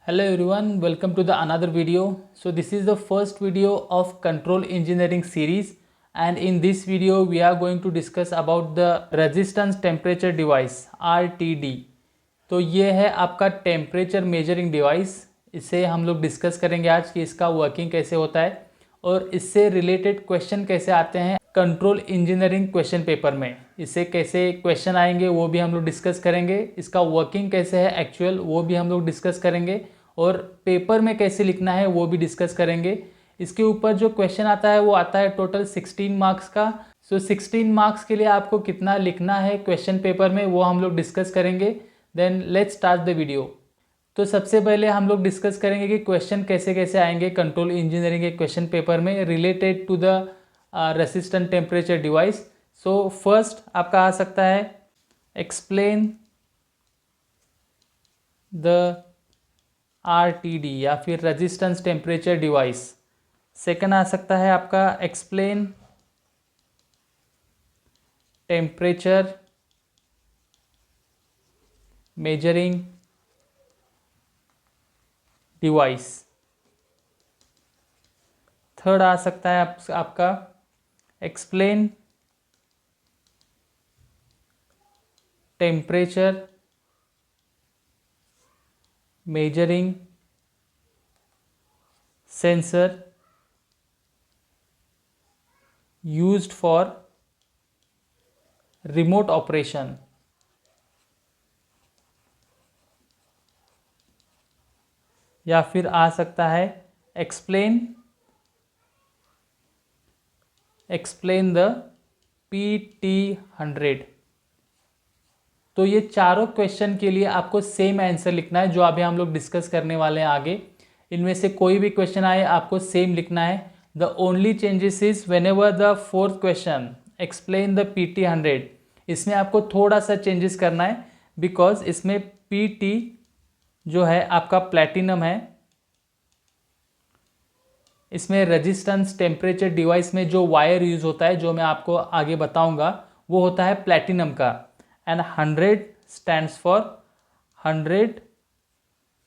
Hello everyone, welcome to the another video. So this is the first video of control engineering series, and in this video we are going to discuss about the resistance temperature device RTD. तो ये है आपका temperature measuring device. इसे हम लोग discuss करेंगे आज कि इसका वर्किंग कैसे होता है और इससे रिलेटेड क्वेश्चन कैसे आते हैं कंट्रोल इंजीनियरिंग क्वेश्चन पेपर में। इससे कैसे क्वेश्चन आएंगे वो भी हम लोग डिस्कस करेंगे। इसका वर्किंग कैसे है एक्चुअल वो भी हम लोग डिस्कस करेंगे और पेपर में कैसे लिखना है वो भी डिस्कस करेंगे। इसके ऊपर जो क्वेश्चन आता है वो आता है टोटल 16 मार्क्स का। सो 16 मार्क्स के लिए आपको कितना लिखना है क्वेश्चन पेपर में वो हम लोग डिस्कस करेंगे। Then let's start the video. तो सबसे पहले हम लोग डिस्कस करेंगे कि क्वेश्चन कैसे कैसे आएंगे कंट्रोल इंजीनियरिंग के क्वेश्चन पेपर में related to the resistant temperature device. So first आपका आ सकता है एक्सप्लेन द RTD या फिर रेजिस्टेंस टेम्परेचर डिवाइस। सेकंड आ सकता है आपका explain temperature measuring device. Third आ सकता है आपका explain temperature measuring sensor used for remote operation. या फिर आ सकता है एक्सप्लेन द PT100। तो ये चारों क्वेश्चन के लिए आपको सेम आंसर लिखना है जो अभी हम लोग डिस्कस करने वाले हैं आगे। इनमें से कोई भी क्वेश्चन आए आपको सेम लिखना है। The only changes is when ever the fourth question explain the PT100, इसमें आपको थोड़ा सा चेंजेस करना है बिकॉज इसमें PT जो है आपका प्लैटिनम है। इसमें रेजिस्टेंस टेम्परेचर डिवाइस में जो वायर यूज होता है जो मैं आपको आगे बताऊंगा वो होता है प्लैटिनम का। And 100 stands for 100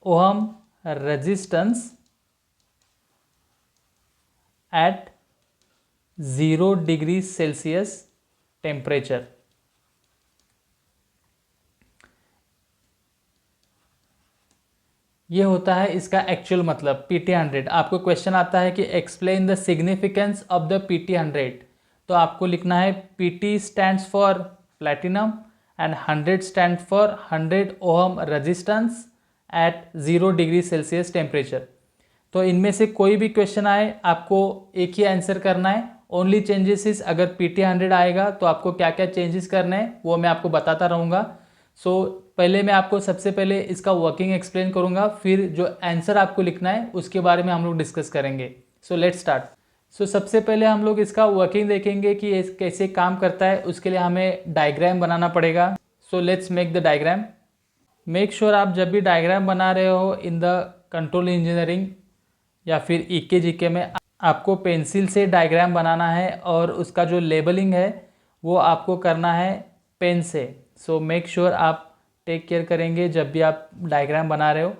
ohm resistance at 0 degree Celsius temperature. ये होता है इसका एक्चुअल मतलब PT100। आपको क्वेश्चन आता है कि explain the significance of the PT100, तो आपको लिखना है PT stands for platinum and 100 stand for 100 ohm resistance at 0 degree Celsius temperature. तो इनमें से कोई भी क्वेश्चन आए आपको एक ही आंसर करना है। ओनली चेंजेस इज अगर PT100 आएगा तो आपको क्या क्या चेंजेस करने हैं वो मैं आपको बताता रहूँगा। सो पहले मैं आपको सबसे पहले इसका वर्किंग एक्सप्लेन करूंगा, फिर जो आंसर आपको लिखना है उसके बारे में हम लोग डिस्कस करेंगे। सो लेट्स स्टार्ट। सो सबसे पहले हम लोग इसका वर्किंग देखेंगे कि ये कैसे काम करता है। उसके लिए हमें डायग्राम बनाना पड़ेगा। So let's make the diagram. Make sure आप जब भी डायग्राम बना रहे हो इन द कंट्रोल इंजीनियरिंग या फिर EK-GK में आपको पेंसिल से डायग्राम बनाना है और उसका जो लेबलिंग है वो आपको करना है पेन से। सो मेक श्योर आप टेक केयर करेंगे जब भी आप डायग्राम बना रहे हो।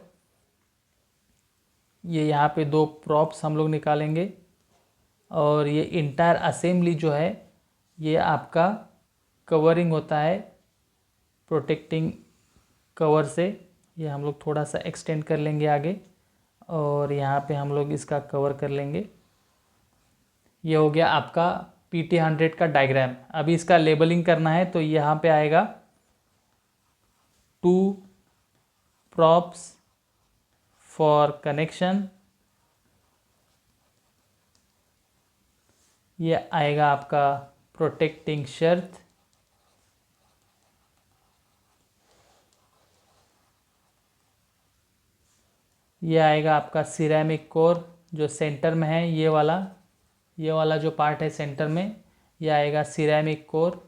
ये यहाँ पे 2 प्रॉप्स हम लोग निकालेंगे और ये इंटायर असेंबली जो है ये आपका कवरिंग होता है प्रोटेक्टिंग कवर से। ये हम लोग थोड़ा सा एक्सटेंड कर लेंगे आगे और यहाँ पे हम लोग इसका कवर कर लेंगे। ये हो गया आपका PT100 का डायग्राम। अभी इसका लेबलिंग करना है तो यहाँ पे आएगा 2 props for connection। ये आएगा आपका प्रोटेक्टिंग शर्त। ये आएगा आपका सिरेमिक कोर जो सेंटर में है। ये वाला जो पार्ट है सेंटर में ये आएगा सिरेमिक कोर।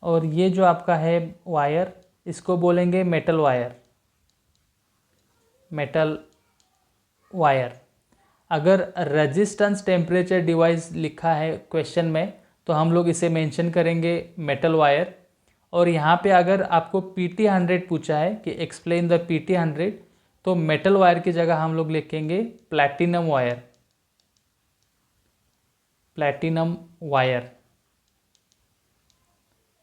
और ये जो आपका है वायर इसको बोलेंगे मेटल वायर। अगर रेजिस्टेंस टेम्परेचर डिवाइस लिखा है क्वेश्चन में तो हम लोग इसे मेंशन करेंगे मेटल वायर। और यहाँ पे अगर आपको PT100 पूछा है कि एक्सप्लेन द PT100, तो मेटल वायर की जगह हम लोग लिखेंगे platinum wire, platinum wire.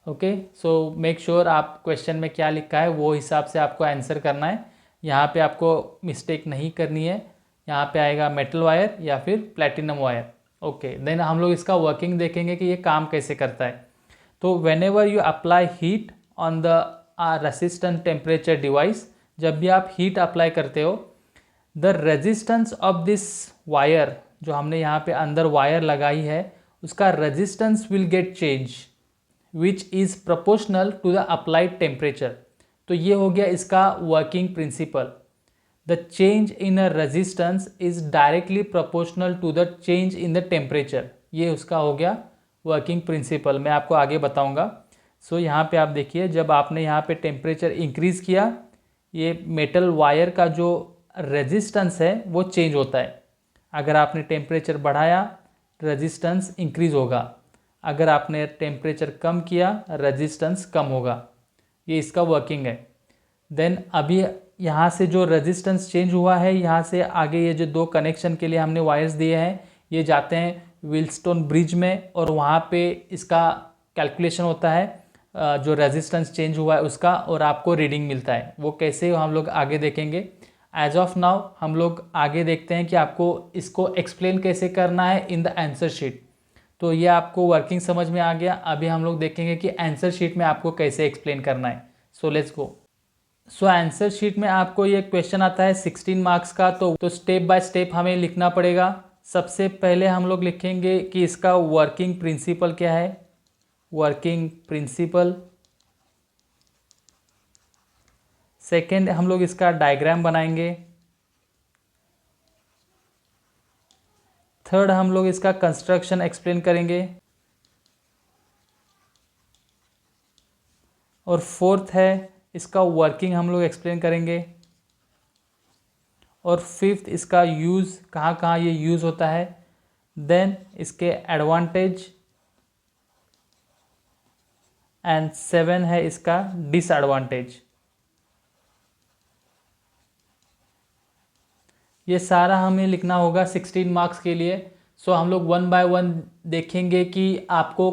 Okay, so make sure आप क्वेश्चन में क्या लिखा है वो हिसाब से आपको आंसर करना है। यहाँ पे आपको मिस्टेक नहीं करनी है। यहाँ पे आएगा मेटल वायर या फिर प्लैटिनम वायर। ओके, देन हम लोग इसका वर्किंग देखेंगे कि ये काम कैसे करता है। तो whenever you apply heat on the resistant temperature device, जब भी आप हीट अप्लाई करते हो, the resistance of this wire, जो हमने यहाँ पे अंदर वायर लगाई है, उसका resistance will get change which is proportional to the applied temperature. तो ये हो गया इसका working principle. The change in a resistance is directly proportional to the change in the temperature. ये उसका हो गया वर्किंग प्रिंसिपल। मैं आपको आगे बताऊंगा। सो यहाँ पे आप देखिए, जब आपने यहाँ पे टेम्परेचर इंक्रीज़ किया, ये मेटल वायर का जो रेजिस्टेंस है वो चेंज होता है। अगर आपने टेम्परेचर बढ़ाया, रेजिस्टेंस इंक्रीज़ होगा। अगर आपने टेम्परेचर कम किया, रेजिस्टेंस कम होगा। ये इसका वर्किंग है। देन अभी यहाँ से जो रेजिस्टेंस चेंज हुआ है, यहाँ से आगे ये जो दो कनेक्शन के लिए हमने वायर्स दिए हैं, ये जाते हैं व्हीलस्टोन ब्रिज में, और वहाँ पे इसका कैलकुलेशन होता है जो रेजिस्टेंस चेंज हुआ है उसका, और आपको रीडिंग मिलता है। वो कैसे हम लोग आगे देखेंगे। एज ऑफ नाउ हम लोग आगे देखते हैं कि आपको इसको एक्सप्लेन कैसे करना है इन द आंसर शीट। तो ये आपको वर्किंग समझ में आ गया। अभी हम लोग देखेंगे कि आंसर शीट में आपको कैसे एक्सप्लेन करना है। So let's go. So answer sheet में आपको ये क्वेश्चन आता है 16 मार्क्स का। तो स्टेप बाय स्टेप हमें लिखना पड़ेगा। सबसे पहले हम लोग लिखेंगे कि इसका वर्किंग प्रिंसिपल क्या है। Working principle. सेकेंड हम लोग इसका डायग्राम बनाएंगे। थर्ड हम लोग इसका कंस्ट्रक्शन एक्सप्लेन करेंगे। और फोर्थ है इसका वर्किंग हम लोग एक्सप्लेन करेंगे। और फिफ्थ इसका यूज़, कहाँ कहाँ ये यूज़ होता है। देन इसके एडवांटेज। एंड 7 है इसका डिसएडवांटेज। ये सारा हमें लिखना होगा 16 मार्क्स के लिए। सो हम लोग वन बाय वन देखेंगे कि आपको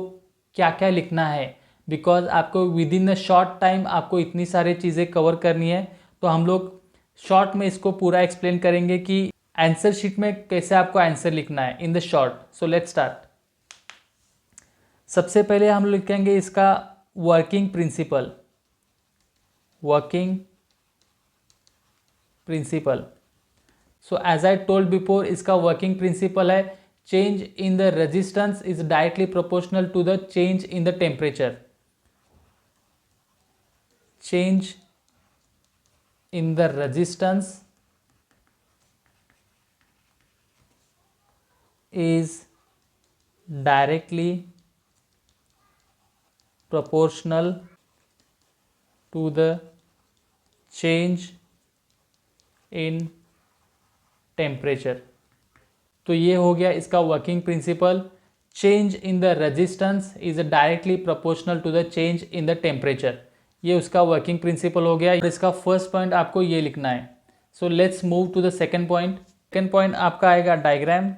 क्या क्या लिखना है, बिकॉज आपको with in a short time आपको इतनी सारी चीज़ें कवर करनी है। तो हम लोग शॉर्ट में इसको पूरा एक्सप्लेन करेंगे कि आंसर शीट में कैसे आपको आंसर लिखना है in the short. So let's start. सबसे पहले हम लिखेंगे इसका working principle. Working principle. So as I told before, इसका वर्किंग प्रिंसिपल है change in the resistance is directly proportional to the change in the temperature. Change in the resistance is directly proportional to the change in temperature। तो ये हो गया इसका working principle. Change in the resistance is directly proportional to the change in the temperature. ये उसका working principle हो गया। इसका फर्स्ट पॉइंट आपको ये लिखना है। So let's move to the second point. Second point आपका आएगा डायग्राम।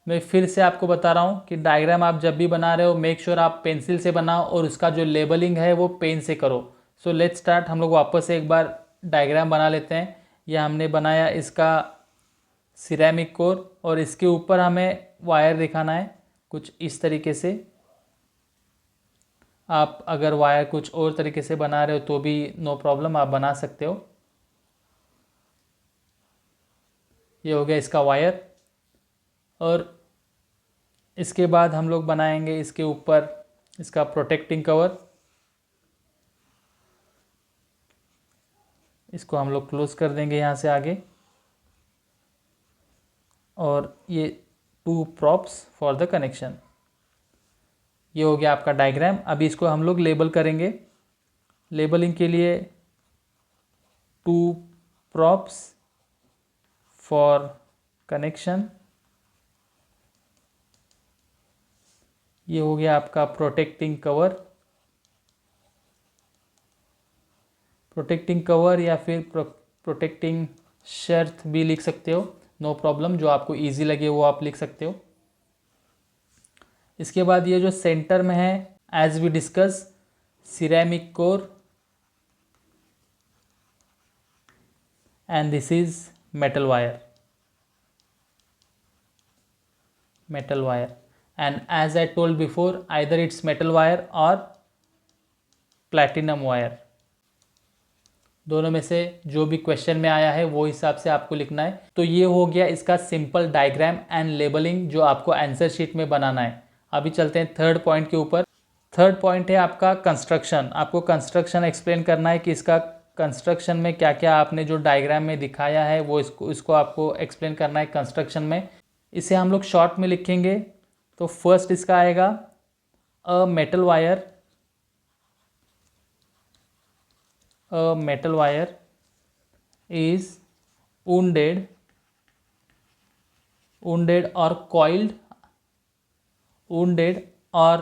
मैं फिर से आपको बता रहा हूँ कि डायग्राम आप जब भी बना रहे हो, मेक श्योर आप पेंसिल से बनाओ और उसका जो लेबलिंग है वो पेन से करो। सो लेट्स स्टार्ट। हम लोग वापस से एक बार डायग्राम बना लेते हैं। यह हमने बनाया इसका सिरेमिक कोर, और इसके ऊपर हमें वायर दिखाना है कुछ इस तरीके से। आप अगर वायर कुछ और तरीके से बना रहे हो तो भी नो प्रॉब्लम, आप बना सकते हो। ये हो गया इसका वायर। और इसके बाद हम लोग बनाएंगे इसके ऊपर इसका प्रोटेक्टिंग कवर। इसको हम लोग क्लोज कर देंगे यहाँ से आगे। और ये 2 प्रॉप्स फॉर द कनेक्शन। ये हो गया आपका डायग्राम। अभी इसको हम लोग लेबल करेंगे। लेबलिंग के लिए 2 प्रॉप्स फॉर कनेक्शन। ये हो गया आपका प्रोटेक्टिंग कवर, या फिर प्रोटेक्टिंग शर्ट भी लिख सकते हो, नो प्रॉब्लम, जो आपको इजी लगे वो आप लिख सकते हो। इसके बाद ये जो सेंटर में है, as we discuss, ceramic core, and this is metal wire, and as I told before, either it's metal wire or platinum wire, दोनों में से जो भी क्वेश्चन में आया है वो हिसाब से आपको लिखना है। तो ये हो गया इसका सिंपल डायग्राम एंड लेबलिंग जो आपको आंसर शीट में बनाना है। अभी चलते हैं थर्ड पॉइंट के ऊपर। थर्ड पॉइंट है आपका कंस्ट्रक्शन। आपको कंस्ट्रक्शन एक्सप्लेन करना है कि इसका कंस्ट्रक्शन में क्या क्या आपने जो डायग्राम में दिखाया है वो इसको आपको एक्सप्लेन करना है कंस्ट्रक्शन में। इसे हम लोग शॉर्ट में लिखेंगे। तो फर्स्ट इसका आएगा a metal wire, is wounded और coiled, और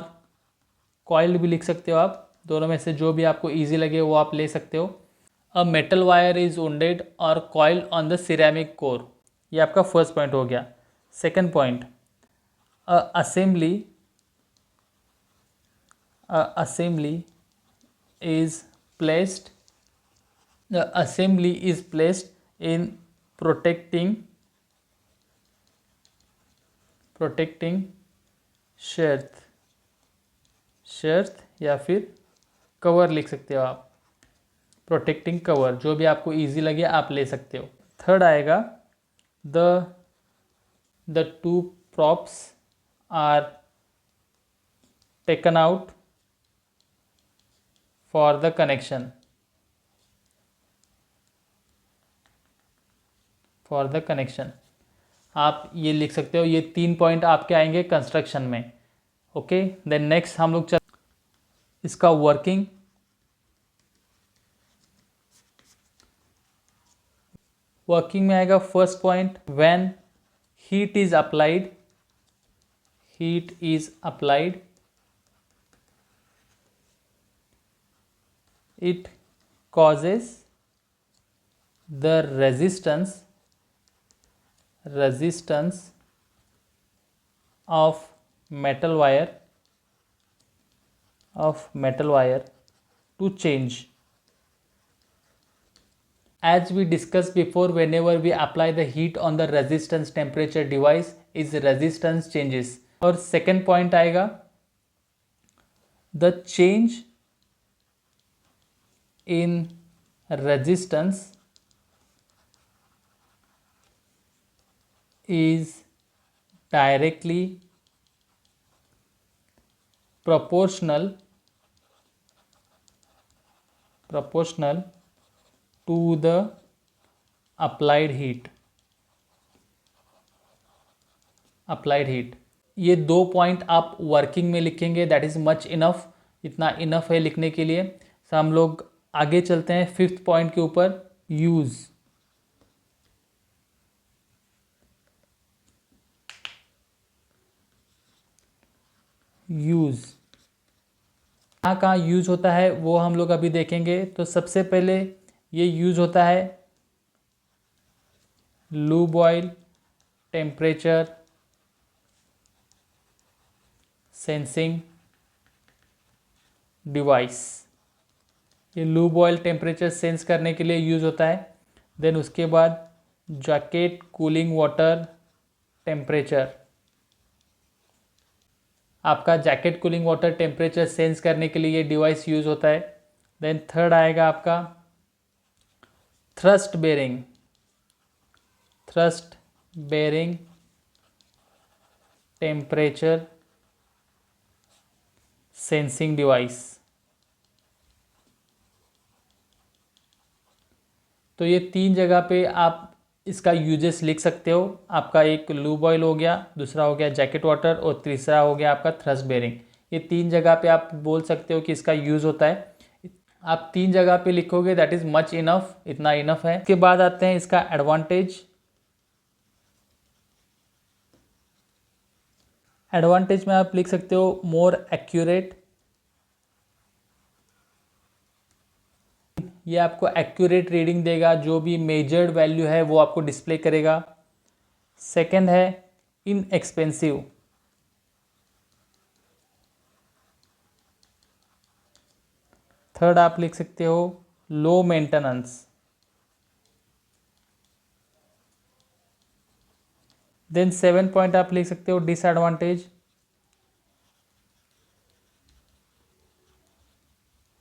coiled भी लिख सकते हो आप, दोनों में से जो भी आपको इजी लगे वो आप ले सकते हो। A metal wire is wounded और coiled on the ceramic core, ये आपका फर्स्ट पॉइंट हो गया। Second point, assembly is placed in protecting sheath या फिर कवर लिख सकते हो आप, प्रोटेक्टिंग कवर, जो भी आपको इजी लगे आप ले सकते हो। थर्ड आएगा the two props are taken out for the connection, आप ये लिख सकते हो। ये 3 पॉइंट आपके आएंगे कंस्ट्रक्शन में। ओके, देन नेक्स्ट हम लोग इसका वर्किंग। में आएगा first point, when heat is applied, it causes the resistance of metal wire to change. As we discussed before, whenever we apply the heat on the resistance temperature device, its resistance changes. और second point आएगा, the change in resistance is directly proportional to the applied heat। ये 2 point आप working में लिखेंगे, that is much enough, इतना enough है लिखने के लिए। तो हम लोग आगे चलते हैं फिफ्थ पॉइंट के ऊपर, यूज। कहाँ यूज होता है वो हम लोग अभी देखेंगे। तो सबसे पहले ये यूज होता है lube oil temperature sensing device. ये लूब ऑयल टेम्परेचर सेंस करने के लिए यूज होता है। देन उसके बाद जैकेट कूलिंग वाटर टेम्परेचर, आपका jacket cooling water temperature sense करने के लिए ये डिवाइस यूज होता है। देन थर्ड आएगा आपका thrust bearing temperature sensing device. तो ये 3 जगह पे आप इसका यूजेस लिख सकते हो। आपका एक लूब ऑयल हो गया, दूसरा हो गया जैकेट वाटर और तीसरा हो गया आपका थ्रस्ट बेरिंग। ये 3 जगह पे आप बोल सकते हो कि इसका यूज़ होता है। आप 3 जगह पे लिखोगे, दैट इज़ मच इनफ, इतना इनफ है। इसके बाद आते हैं इसका एडवांटेज। एडवांटेज में आप लिख सकते हो मोर एक्यूरेट, ये आपको एक्यूरेट रीडिंग देगा, जो भी मेजर्ड वैल्यू है वो आपको डिस्प्ले करेगा। सेकंड है इनएक्सपेंसिव, थर्ड आप लिख सकते हो लो मेंटेनेंस। देन 7 पॉइंट आप लिख सकते हो डिसएडवांटेज,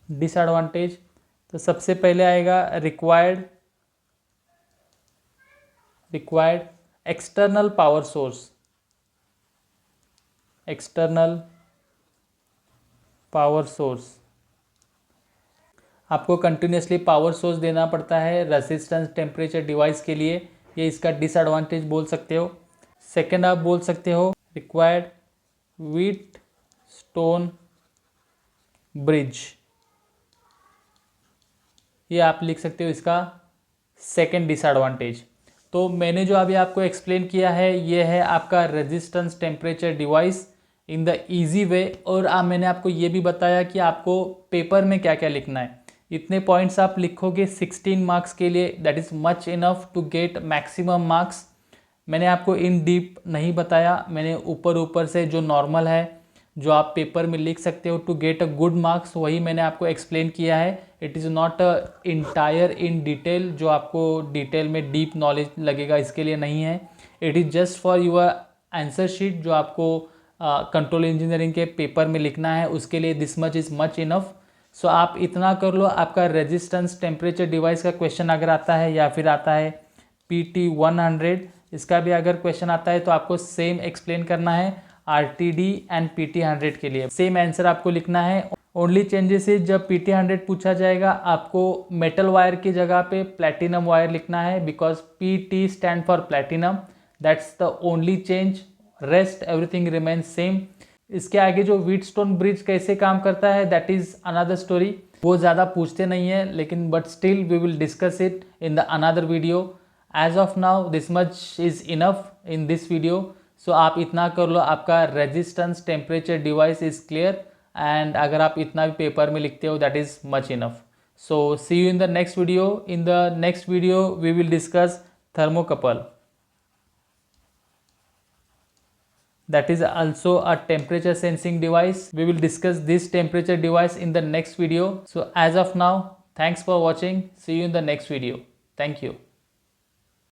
डिसएडवांटेज तो सबसे पहले आएगा required external power source, external power source, आपको कंटिन्यूसली पावर सोर्स देना पड़ता है रेजिस्टेंस टेम्परेचर डिवाइस के लिए, ये इसका डिसएडवांटेज बोल सकते हो। सेकंड आप बोल सकते हो रिक्वायर्ड व्हीट स्टोन ब्रिज, ये आप लिख सकते हो इसका सेकंड डिसएडवांटेज। तो मैंने जो अभी आपको एक्सप्लेन किया है ये है आपका resistance temperature device in the easy way, और मैंने आपको ये भी बताया कि आपको पेपर में क्या क्या लिखना है। इतने पॉइंट्स आप लिखोगे 16 मार्क्स के लिए, that is much enough to get maximum marks. मैंने आपको इन डीप नहीं बताया, मैंने ऊपर ऊपर से जो नॉर्मल है जो आप पेपर में लिख सकते हो to get a good marks, वही मैंने आपको एक्सप्लेन किया है। It is not entire in detail, जो आपको डिटेल में डीप नॉलेज लगेगा इसके लिए नहीं है। It is just for your answer sheet जो आपको कंट्रोल इंजीनियरिंग के पेपर में लिखना है, उसके लिए this much is much enough. So आप इतना कर लो, आपका रेजिस्टेंस टेम्परेचर डिवाइस का क्वेश्चन अगर आता है या फिर आता है PT100, इसका भी अगर क्वेश्चन आता है तो आपको सेम एक्सप्लेन करना है RTD एंड PT100 के लिए, सेम आंसर आपको लिखना है। ओनली चेंजेस इज जब PT100 पूछा जाएगा आपको मेटल वायर की जगह पे प्लेटिनम वायर लिखना है, because PT stand for platinum, that's the only change, rest everything remain same. इसके आगे जो व्हीटस्टोन ब्रिज कैसे काम करता है दैट इज़ अनदर स्टोरी, वो ज़्यादा पूछते नहीं है, लेकिन but still we will discuss it in the another video. As of now this much is enough in this video. So आप इतना कर लो, आपका resistance temperature device is clear, and अगर आप इतना भी पेपर में लिखते हो that is much enough. So see you in the next video. In the next video we will discuss thermocouple, that is also a temperature sensing device. We will discuss this temperature device in the next video. So as of now, thanks for watching. See you in the next video. Thank you.